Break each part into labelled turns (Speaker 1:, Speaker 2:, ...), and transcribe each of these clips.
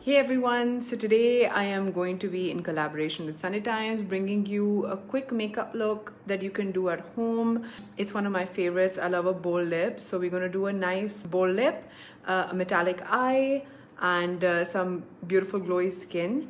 Speaker 1: Hey everyone, so today I am going to be in collaboration with Sunny Times bringing you a quick makeup look that you can do at home. It's one of my favorites. I love a bold lip, so we're going to do a nice bold lip, a metallic eye, and some beautiful glowy skin.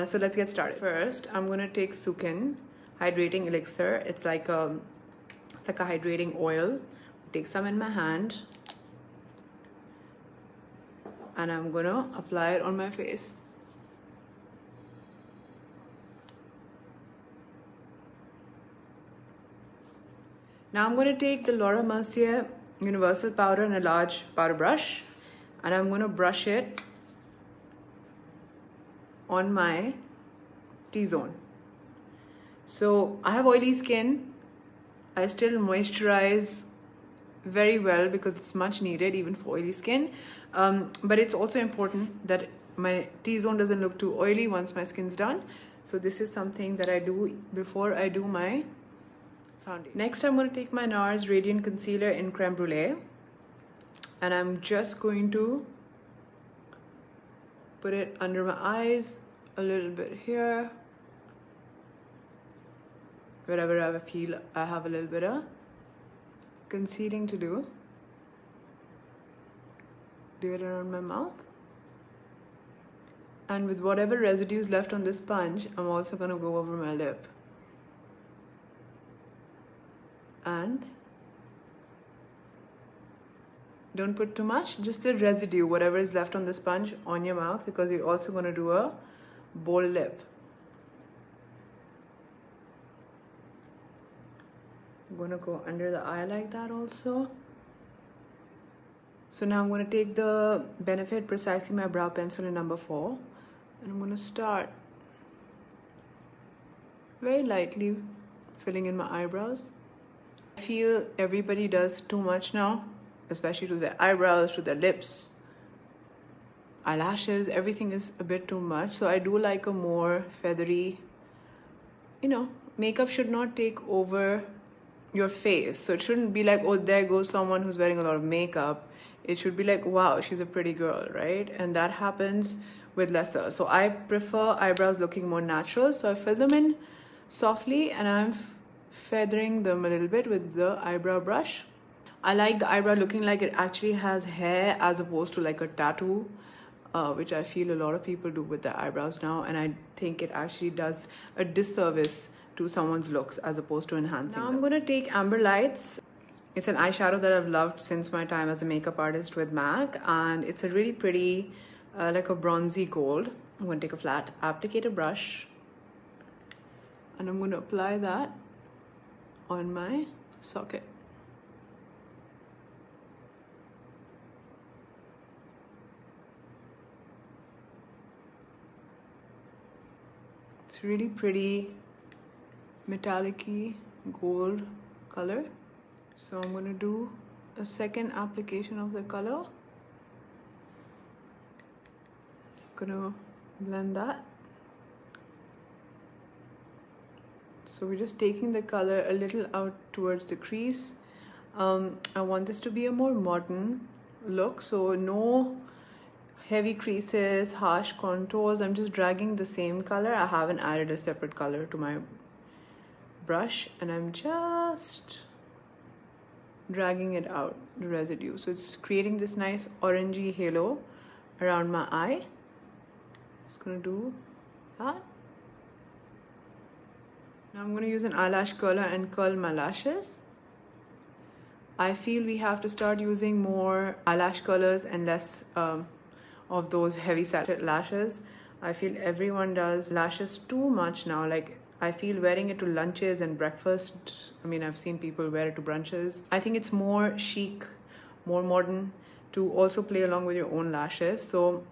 Speaker 1: So let's get started. First, I'm going to take Sukin Hydrating Elixir. It's like a hydrating oil. Take some in my hand. And I'm gonna apply it on my face. Now I'm gonna take the Laura Mercier Universal Powder in a large powder brush, and I'm gonna brush it on my T-zone. So I have oily skin. I still moisturize very well because it's much needed even for oily skin. But it's also important that my T-zone doesn't look too oily once my skin's done. So this is something that I do before I do my foundation. Next, I'm going to take my NARS Radiant Concealer in Creme Brulee, and I'm just going to put it under my eyes, a little bit here, wherever I feel I have a little bit of concealing to do. Do it around my mouth, and with whatever residues left on this sponge, I'm also going to go over my lip and don't put too much, just the residue, whatever is left on the sponge, on your mouth, because you're also going to do a bold lip. I'm going to go under the eye like that also. So now I'm going to take the Benefit Precisely My Brow Pencil in number 4, and I'm going to start very lightly filling in my eyebrows. I feel everybody does too much now, especially to their eyebrows, to their lips, eyelashes, everything is a bit too much. So I do like a more feathery, makeup should not take over your face. So it shouldn't be like, oh, there goes someone who's wearing a lot of makeup. It should be like, wow, she's a pretty girl, right? And that happens with lesser. So I prefer eyebrows looking more natural. So I fill them in softly, and I'm feathering them a little bit with the eyebrow brush. I like the eyebrow looking like it actually has hair as opposed to like a tattoo, which I feel a lot of people do with their eyebrows now. And I think it actually does a disservice to someone's looks as opposed to enhancing them. Now I'm going to take Amber Lights. It's an eyeshadow that I've loved since my time as a makeup artist with MAC, and it's a really pretty, like a bronzy gold. I'm going to take a flat applicator brush, and I'm going to apply that on my socket. It's really pretty metallic-y gold color. So I'm going to do a second application of the color. Gonna blend that. So we're just taking the color a little out towards the crease. I want this to be a more modern look, so no heavy creases, harsh contours. I'm just dragging the same color. I haven't added a separate color to my brush, and I'm just dragging it out, the residue. So it's creating this nice orangey halo around my eye. Just gonna do that. Now I'm gonna use an eyelash curler and curl my lashes. I feel we have to start using more eyelash curlers and less of those heavy set lashes. I feel everyone does lashes too much now. Like, I feel wearing it to lunches and breakfast. I mean, I've seen people wear it to brunches. I think it's more chic, more modern to also play along with your own lashes. So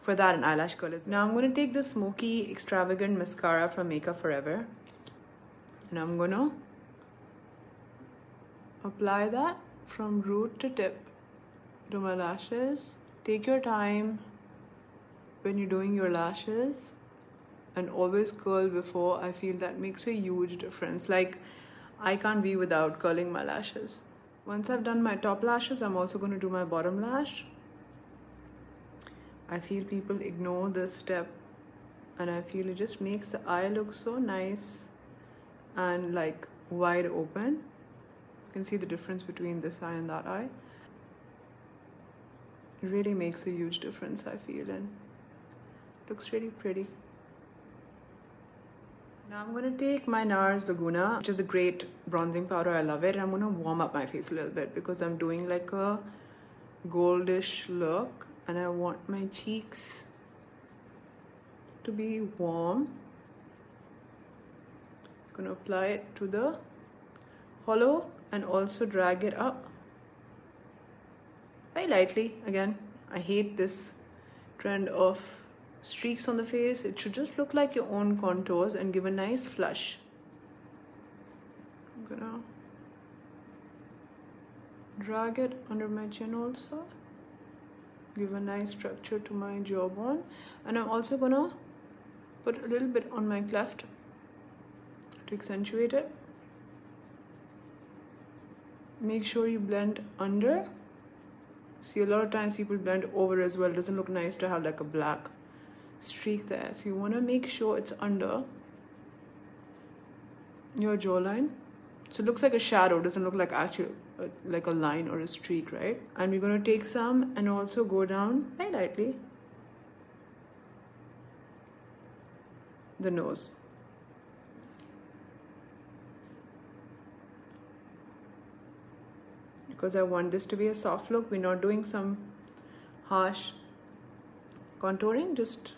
Speaker 1: for that, an eyelash curler is. Now I'm going to take the Smoky Extravagant Mascara from Makeup Forever, and I'm going to apply that from root to tip to my lashes. Take your time when you're doing your lashes, and always curl before. I feel that makes a huge difference. Like, I can't be without curling my lashes. Once I've done my top lashes, I'm also going to do my bottom lash. I feel people ignore this step, and I feel it just makes the eye look so nice and like wide open. You can see the difference between this eye and that eye. It really makes a huge difference, I feel, and looks really pretty. Now I'm gonna take my NARS Laguna, which is a great bronzing powder. I love it. And I'm gonna warm up my face a little bit because I'm doing like a goldish look and I want my cheeks to be warm. I'm gonna apply it to the hollow and also drag it up very lightly. Again, I hate this trend of streaks on the face. It should just look like your own contours and give a nice flush. I'm gonna drag it under my chin also, give a nice structure to my jawbone, and I'm also gonna put a little bit on my cleft to accentuate it. Make sure you blend under. See, a lot of times people blend over as well. It doesn't look nice to have like a black streak there. So you want to make sure it's under your jawline. So it looks like a shadow, doesn't look like actual like a line or a streak, right? And we're going to take some and also go down very lightly the nose. Because I want this to be a soft look, we're not doing some harsh contouring, just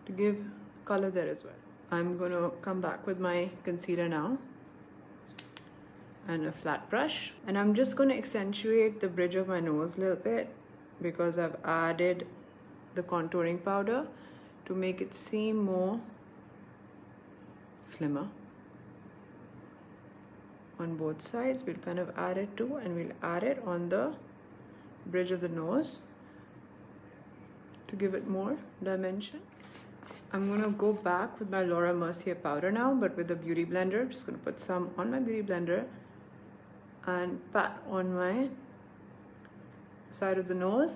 Speaker 1: to give color there as well. I'm going to come back with my concealer now and a flat brush, and I'm just going to accentuate the bridge of my nose a little bit because I've added the contouring powder to make it seem more slimmer. On both sides, we'll kind of add it too, and we'll add it on the bridge of the nose to give it more dimension. I'm going to go back with my Laura Mercier powder now, but with a beauty blender. I'm just going to put some on my beauty blender and pat on my side of the nose,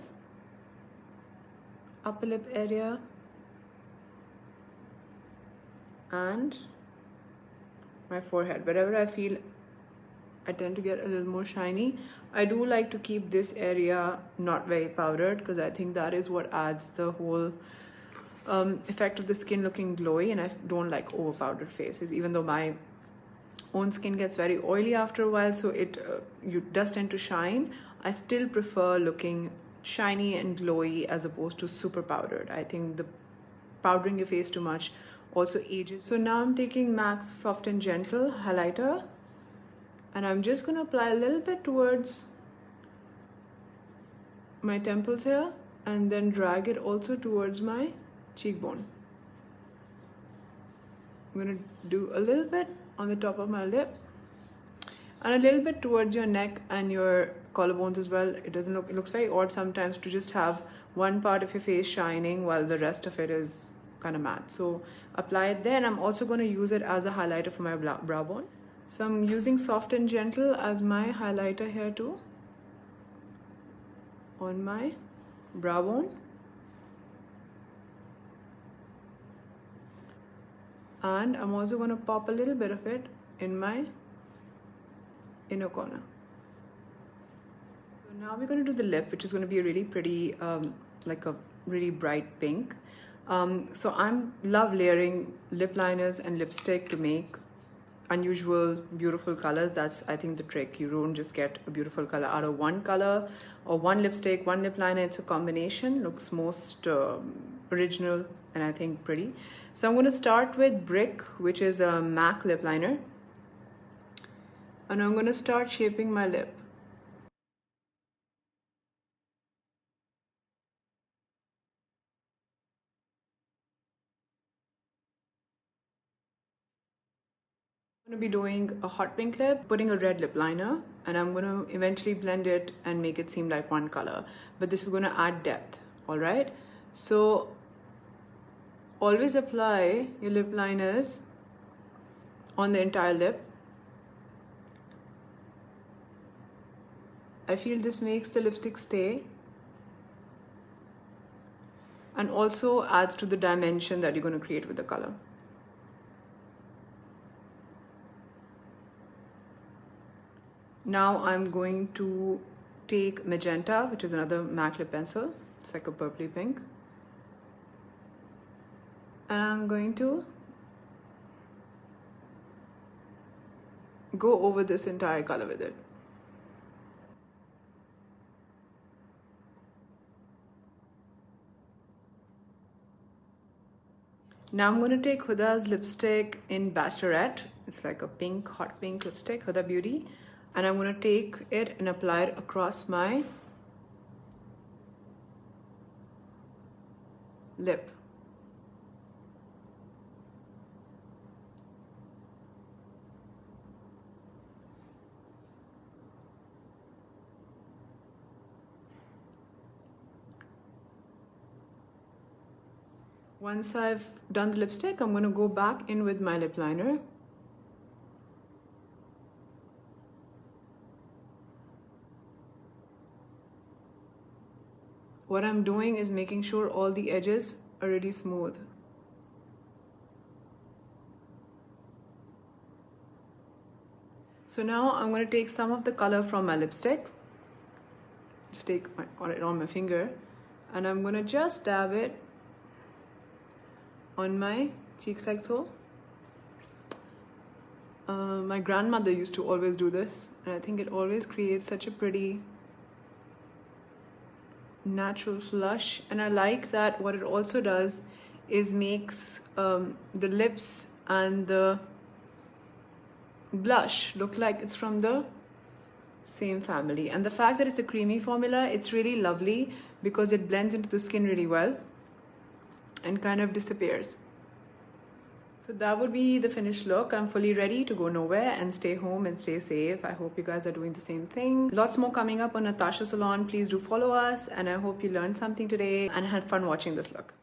Speaker 1: upper lip area, and my forehead. Wherever I feel I tend to get a little more shiny. I do like to keep this area not very powdered because I think that is what adds the whole effect of the skin looking glowy, and I don't like over powdered faces, even though my own skin gets very oily after a while, so it does tend to shine. I still prefer looking shiny and glowy as opposed to super powdered. I think the powdering your face too much also ages. So now I'm taking MAC's Soft and Gentle highlighter, and I'm just going to apply a little bit towards my temples here and then drag it also towards my cheekbone. I'm going to do a little bit on the top of my lip and a little bit towards your neck and your collarbones as well. It looks very odd sometimes to just have one part of your face shining while the rest of it is kind of matte. So apply it there, and I'm also going to use it as a highlighter for my brow bone. So I'm using Soft and Gentle as my highlighter here too, on my brow bone. And I'm also going to pop a little bit of it in my inner corner. So now we're going to do the lip, which is going to be a really pretty, like a really bright pink. So I'm love layering lip liners and lipstick to make unusual, beautiful colors. That's, I think, the trick. You don't just get a beautiful color out of one color or one lipstick, one lip liner. It's a combination. Looks most original and I think pretty. So I'm going to start with Brick, which is a MAC lip liner. And I'm going to start shaping my lip. I'm going to be doing a hot pink lip, putting a red lip liner, and I'm going to eventually blend it and make it seem like one color. But this is going to add depth, all right? So always apply your lip liners on the entire lip. I feel this makes the lipstick stay. and also adds to the dimension that you're going to create with the color. Now I'm going to take magenta, which is another MAC lip pencil. It's like a purpley pink. And I'm going to go over this entire color with it. Now I'm going to take Huda's lipstick in Bachelorette. It's like a pink, hot pink lipstick, Huda Beauty. And I'm going to take it and apply it across my lip. Once I've done the lipstick, I'm going to go back in with my lip liner. What I'm doing is making sure all the edges are really smooth. So now I'm going to take some of the color from my lipstick, just take it on my finger, and I'm going to just dab it on my cheeks like so. My grandmother used to always do this, and I think it always creates such a pretty natural flush. And I like that what it also does is makes the lips and the blush look like it's from the same family. And the fact that it's a creamy formula, it's really lovely because it blends into the skin really well and kind of disappears. So that would be the finished look. I'm fully ready to go nowhere and stay home and stay safe. I hope you guys are doing the same thing. Lots more coming up on Natasha Salon. Please do follow us, and I hope you learned something today and had fun watching this look.